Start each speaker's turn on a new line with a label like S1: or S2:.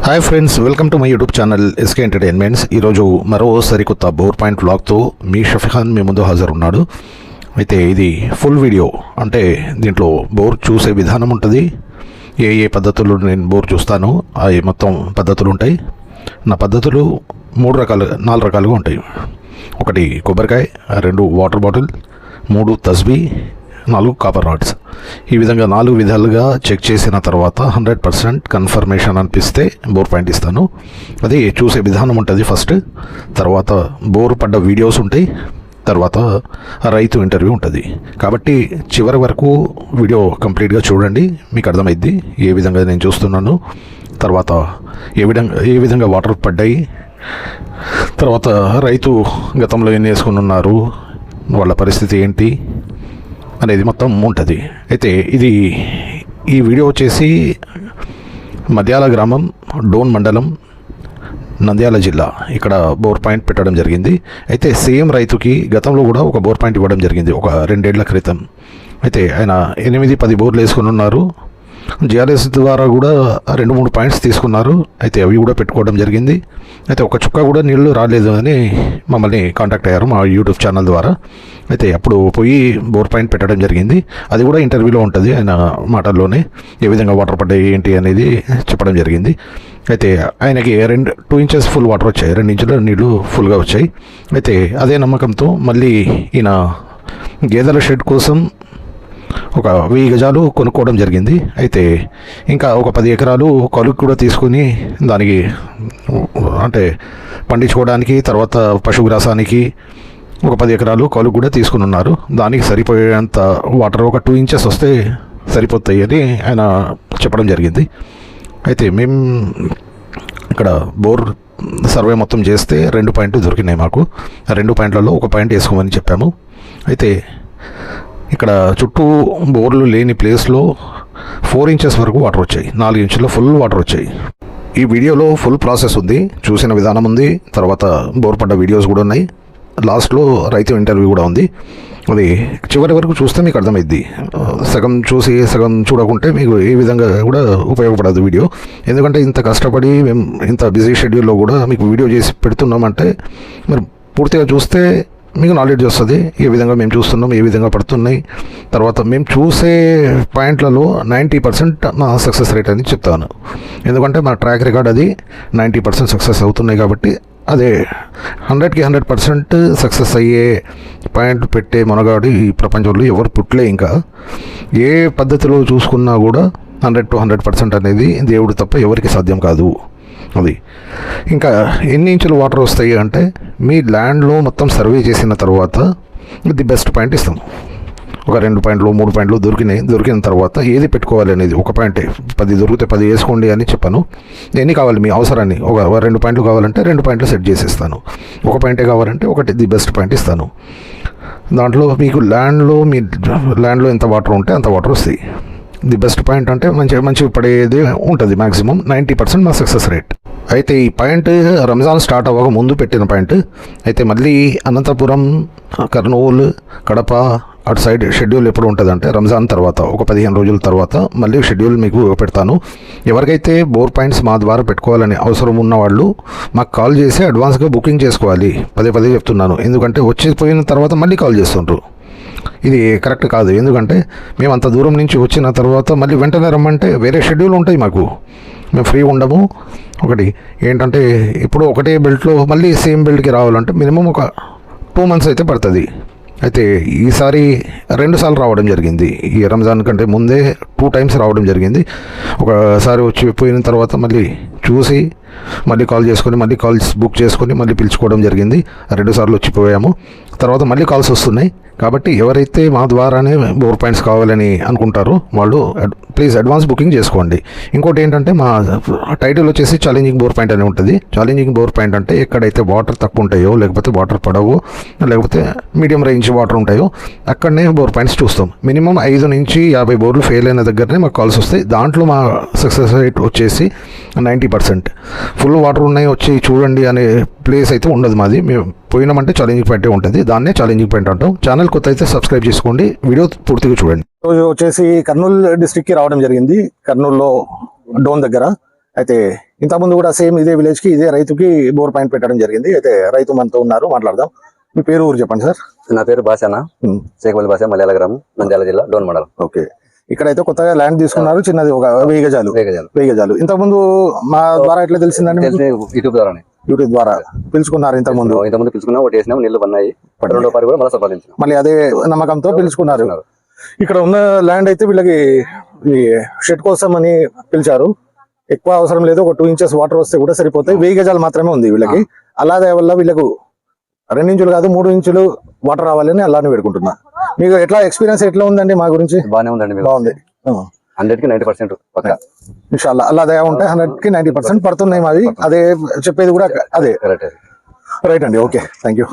S1: Hi friends, welcome to my YouTube channel SK entertainments. ఈరోజు మరో సరికొత్త బోర్ పాయింట్ వ్లాగ్తో మీ షఫీఖాన్ మీ ముందు హాజరు ఉన్నాడు. అయితే ఇది ఫుల్ వీడియో, అంటే దీంట్లో బోర్ చూసే విధానం ఉంటుంది. ఏ పద్ధతులు నేను బోర్ చూస్తానో అవి మొత్తం పద్ధతులు ఉంటాయి. నా పద్ధతులు 4 రకాలుగా ఉంటాయి. 1 కొబ్బరికాయ, 2 వాటర్ బాటిల్, 3 తస్బీ, 4 కాపర్ రాడ్స్. ఈ విధంగా 4 విధాలుగా చెక్ చేసిన తర్వాత 100% కన్ఫర్మేషన్ అనిపిస్తే బోర్ పాయింట్ ఇస్తాను. అది చూసే విధానం ఉంటుంది ఫస్ట్. తర్వాత బోర్ పడ్డ వీడియోస్ ఉంటాయి. తర్వాత రైతు ఇంటర్వ్యూ ఉంటుంది. కాబట్టి చివరి వరకు వీడియో కంప్లీట్గా చూడండి, మీకు అర్థమైద్ది ఏ విధంగా నేను చూస్తున్నాను. తర్వాత ఏ విధంగా వాటర్ పడ్డాయి, తర్వాత రైతు గతంలో ఎన్ని వేసుకుని ఉన్నారు, వాళ్ళ పరిస్థితి ఏంటి అనేది మొత్తం ఉంటుంది. అయితే ఈ వీడియో వచ్చేసి మద్యాల గ్రామం, డోన్ మండలం, నంద్యాల జిల్లా, ఇక్కడ బోర్ పాయింట్ పెట్టడం జరిగింది. అయితే సేమ్ రైతుకి గతంలో కూడా ఒక బోర్ పాయింట్ ఇవ్వడం జరిగింది ఒక 2 ఏళ్ల క్రితం. అయితే ఆయన 8-10 బోర్లు వేసుకుని ఉన్నారు. జిఆర్ఎస్ ద్వారా కూడా 2-3 పాయింట్స్ తీసుకున్నారు. అయితే అవి కూడా పెట్టుకోవడం జరిగింది. అయితే ఒక చుక్క కూడా నీళ్లు రాలేదు అని మమ్మల్ని కాంటాక్ట్ అయ్యారు మా యూట్యూబ్ ఛానల్ ద్వారా. అయితే అప్పుడు పోయి బోర్ పాయింట్ పెట్టడం జరిగింది. అది కూడా ఇంటర్వ్యూలో ఉంటుంది, ఆయన మాటల్లోనే ఏ విధంగా వాటర్ పడ్డాయి ఏంటి అనేది చెప్పడం జరిగింది. అయితే ఆయనకి 2 ఇంచెస్ ఫుల్ వాటర్ వచ్చాయి, 2 ఇంచుల నీళ్లు ఫుల్గా వచ్చాయి. అయితే అదే నమ్మకంతో మళ్ళీ ఈయన గేదెల షెడ్ కోసం ఒక 1000 గజాలు కొనుక్కోవడం జరిగింది. అయితే ఇంకా ఒక 10 ఎకరాలు కలుగు కూడా తీసుకుని దానికి అంటే పండించుకోవడానికి, తర్వాత పశుగ్రాసానికి ఒక 10 ఎకరాలు కలుగు కూడా తీసుకుని ఉన్నారు. దానికి సరిపోయేంత వాటర్ ఒక 2 ఇంచెస్ వస్తే సరిపోతాయి అని ఆయన చెప్పడం జరిగింది. అయితే మేము ఇక్కడ బోర్ సర్వే మొత్తం చేస్తే 2 పాయింట్లు దొరికినాయి మాకు. 2 పాయింట్లలో ఒక పాయింట్ వేసుకోమని చెప్పాము. అయితే ఇక్కడ చుట్టూ బోర్లు లేని ప్లేస్లో 4 ఇంచెస్ వరకు వాటర్ వచ్చాయి, 4 ఇంచుల్లో ఫుల్ వాటర్ వచ్చాయి. ఈ వీడియోలో ఫుల్ ప్రాసెస్ ఉంది, చూసిన విధానం ఉంది, తర్వాత బోర్ పడ్డ వీడియోస్ కూడా ఉన్నాయి, లాస్ట్లో రైతు ఇంటర్వ్యూ కూడా ఉంది. అది చివరి వరకు చూస్తే మీకు అర్థమైద్ది. సగం చూసి సగం చూడకుంటే మీకు ఏ విధంగా కూడా ఉపయోగపడదు వీడియో. ఎందుకంటే ఇంత కష్టపడి మేము ఇంత బిజీ షెడ్యూల్లో కూడా మీకు వీడియో చేసి పెడుతున్నామంటే మరి పూర్తిగా చూస్తే మీకు నాలెడ్జ్ వస్తుంది, ఏ విధంగా మేము చూస్తున్నాం, ఏ విధంగా పడుతున్నాయి. తర్వాత మేము చూసే పాయింట్లలో 90% నా సక్సెస్ రేట్ అని చెప్తాను. ఎందుకంటే మా ట్రాక్ రికార్డ్ అది 90% సక్సెస్ అవుతున్నాయి. కాబట్టి అదే 100కి 100% సక్సెస్ అయ్యే పాయింట్ పెట్టే మనగాడు ఈ ప్రపంచంలో ఎవరు పుట్టలే. ఇంకా ఏ పద్ధతిలో చూసుకున్నా కూడా 100 to 100% అనేది దేవుడు తప్ప ఎవరికి సాధ్యం కాదు. అది ఇంకా ఎన్ని ఇంచులు వాటర్ వస్తాయి అంటే మీ ల్యాండ్లో మొత్తం సర్వే చేసిన తర్వాత ది బెస్ట్ పాయింట్ ఇస్తాం. ఒక 2 పాయింట్లు 3 పాయింట్లు దొరికిన తర్వాత ఏది పెట్టుకోవాలి అనేది ఒక పాయింటే. 10 దొరికితే 10 వేసుకోండి అని చెప్పాను. ఎన్ని కావాలి మీ అవసరాన్ని, ఒక 2 పాయింట్లు కావాలంటే 2 పాయింట్లు సెట్ చేసేస్తాను. ఒక పాయింటే కావాలంటే ఒకటి ది బెస్ట్ పాయింట్ ఇస్తాను. దాంట్లో మీకు మీ ల్యాండ్లో ఎంత వాటర్ ఉంటే అంత వాటర్ వస్తాయి. ది బెస్ట్ పాయింట్ అంటే మంచిగా పడేది ఉంటుంది. మ్యాక్సిమం 90% మా సక్సెస్ రేట్. అయితే ఈ పాయింట్ రంజాన్ స్టార్ట్ అవ్వక ముందు పెట్టిన పాయింట్. అయితే మళ్ళీ అనంతపురం, కర్నూలు, కడప అటు సైడ్ షెడ్యూల్ ఎప్పుడు ఉంటుందంటే రంజాన్ తర్వాత ఒక 15 రోజుల తర్వాత మళ్ళీ షెడ్యూల్ మీకు పెడతాను. ఎవరికైతే బోర్ పాయింట్స్ మా ద్వారా పెట్టుకోవాలని అవసరం ఉన్న వాళ్ళు మాకు కాల్ చేసి అడ్వాన్స్గా బుకింగ్ చేసుకోవాలి. పదే చెప్తున్నాను, ఎందుకంటే వచ్చిపోయిన తర్వాత మళ్ళీ కాల్ చేస్తుంటారు. ఇది కరెక్ట్ కాదు. ఎందుకంటే మేము అంత దూరం నుంచి వచ్చిన తర్వాత మళ్ళీ వెంటనే రమ్మంటే వేరే షెడ్యూల్ ఉంటాయి మాకు, మేము ఫ్రీ ఉండము. ఒకటి ఏంటంటే ఇప్పుడు ఒకటే బెల్ట్లో మళ్ళీ సేమ్ బెల్ట్కి రావాలంటే మినిమం ఒక 2 months అయితే పడుతుంది. అయితే ఈసారి 2 సార్లు రావడం జరిగింది. ఈ రంజాన్ కంటే ముందే 2 times రావడం జరిగింది. ఒకసారి వచ్చి పోయిన తర్వాత మళ్ళీ చూసి మళ్ళీ కాల్ చేసుకొని మళ్ళీ కాల్స్ బుక్ చేసుకొని మళ్ళీ పిలుచుకోవడం జరిగింది. 2 సార్లు వచ్చిపోయాము. తర్వాత మళ్ళీ కాల్స్ వస్తున్నాయి. కాబట్టి ఎవరైతే మా ద్వారానే బోర్ పాయింట్స్ కావాలని అనుకుంటారో వాళ్ళు ప్లీజ్ అడ్వాన్స్ బుకింగ్ చేసుకోండి. ఇంకోటి ఏంటంటే మా టైటిల్ వచ్చేసి ఛాలెంజింగ్ బోర్ పాయింట్ అని ఉంటుంది. ఛాలెంజింగ్ బోర్ పాయింట్ అంటే ఎక్కడైతే వాటర్ తక్కువ ఉంటాయో, లేకపోతే వాటర్ పడవో, లేకపోతే మీడియం రేంజ్ వాటర్ ఉంటాయో అక్కడనే బోర్ పాయింట్స్ చూస్తాం. మినిమం 5 నుంచి 50 బోర్లు ఫెయిల్ అయిన దగ్గరనే మాకు కాల్స్ వస్తాయి. దాంట్లో మా సక్సెస్ రేట్ వచ్చేసి 90%. ఫుల్ వాటర్ ఉన్నాయి వచ్చి చూడండి అనే ప్లేస్ అయితే ఉండదు మాది. మేము పోయినామంటే ఛాలెంజింగ్ పాయింటే ఉంటుంది, దాన్నే ఛాలెంజింగ్ పాయింట్ అంటాం. ఛానల్ కొత్త అయితే సబ్స్క్రైబ్ చేసుకోండి, వీడియో పూర్తిగా చూడండి. రోజు వచ్చేసి కర్నూలు డిస్ట్రిక్ట్కి రావడం జరిగింది. కర్నూలులో డోన్ దగ్గర అయితే ఇంతకుముందు కూడా సేమ్ ఇదే విలేజ్ కి ఇదే రైతుకి బోర్ పాయింట్ పెట్టడం జరిగింది. అయితే రైతు మనతో ఉన్నారు, మాట్లాడదాం. మీ పేరు ఊరు చెప్పండి సార్.
S2: నా పేరు భాషనా, శేఖవల్లి భాష, మలయాళ గ్రామం, నంద్యాల జిల్లా, డోన్ మండలం.
S1: ఓకే, ఇక్కడైతే కొత్తగా ల్యాండ్ తీసుకున్నారు, చిన్నది ఒక 1000 గజాలు. 1000 గజాలు. ఇంతకుముందు మా ద్వారా ఎట్లా తెలిసిందండి?
S2: యూట్యూబ్ ద్వారానే.
S1: యూట్యూబ్ ద్వారా పిలుచుకున్నారు. ఇంతకుముందు
S2: పిలుచుకున్నాం, ఒకటి వేసినాం, నీళ్లు పడినాయి. రెండో పారి కూడా మళ్ళీ సంపాదించాం.
S1: మళ్ళీ అదే నమ్మకంతో పిలుచుకున్నారు. ఇక్కడ ఉన్న ల్యాండ్ అయితే వీళ్ళకి షెడ్ కోసం అని పిలిచారు. ఎక్కువ అవసరం లేదు, ఒక 2 ఇంచెస్ వాటర్ వస్తే కూడా సరిపోతాయి. 1000 గజాలు మాత్రమే ఉంది వీళ్ళకి. అలాగే వల్ల వీళ్ళకు 2 ఇంచులు కాదు 3 ఇంచులు వాటర్ రావాలని అలానే పెట్టుకుంటున్నా. మీకు ఎట్లా ఎక్స్పీరియన్స్ ఎట్లా ఉందండి? మా గురించి
S2: బాగానే ఉందండి.
S1: బాగుంది.
S2: 100కి 90% పక్కా.
S1: ఇన్షాల్లా అలా దయ ఉంటే 100కి 90% పడుతున్నాయి మావి. అదే చెప్పేది కూడా అదే. రైట్ అండి. Okay, thank you.